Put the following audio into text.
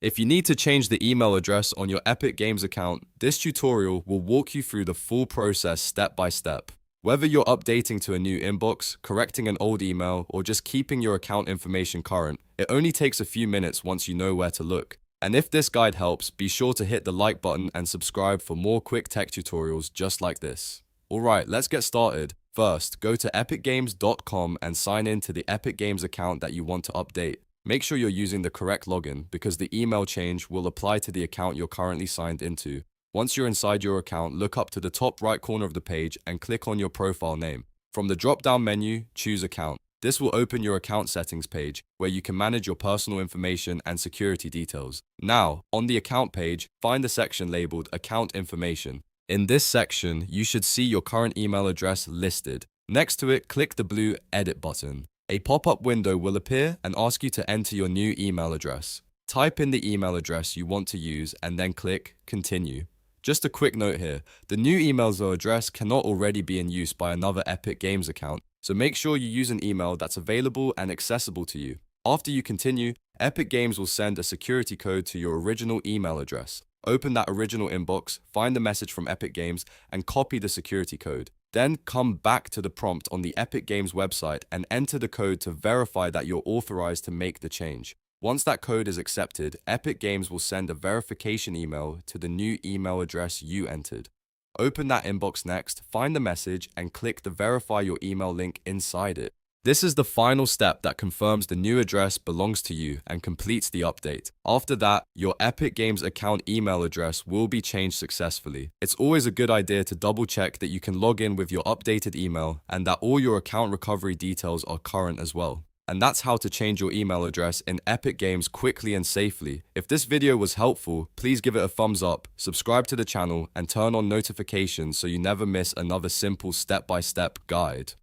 If you need to change the email address on your Epic Games account, this tutorial will walk you through the full process step by step. Whether you're updating to a new inbox, correcting an old email, or just keeping your account information current, it only takes a few minutes once you know where to look. And if this guide helps, be sure to hit the like button and subscribe for more quick tech tutorials just like this. Alright, let's get started. First, go to epicgames.com and sign in to the Epic Games account that you want to update. Make sure you're using the correct login because the email change will apply to the account you're currently signed into. Once you're inside your account, look up to the top right corner of the page and click on your profile name. From the drop-down menu, choose Account. This will open your account settings page where you can manage your personal information and security details. Now, on the account page, find the section labeled Account Information. In this section, you should see your current email address listed. Next to it, click the blue Edit button. A pop-up window will appear and ask you to enter your new email address. Type in the email address you want to use and then click Continue. Just a quick note here, the new email address cannot already be in use by another Epic Games account, so make sure you use an email that's available and accessible to you. After you continue, Epic Games will send a security code to your original email address. Open that original inbox, find the message from Epic Games, and copy the security code. Then come back to the prompt on the Epic Games website and enter the code to verify that you're authorized to make the change. Once that code is accepted, Epic Games will send a verification email to the new email address you entered. Open that inbox next, find the message, and click the Verify Your Email link inside it. This is the final step that confirms the new address belongs to you and completes the update. After that, your Epic Games account email address will be changed successfully. It's always a good idea to double check that you can log in with your updated email and that all your account recovery details are current as well. And that's how to change your email address in Epic Games quickly and safely. If this video was helpful, please give it a thumbs up, subscribe to the channel, and turn on notifications so you never miss another simple step-by-step guide.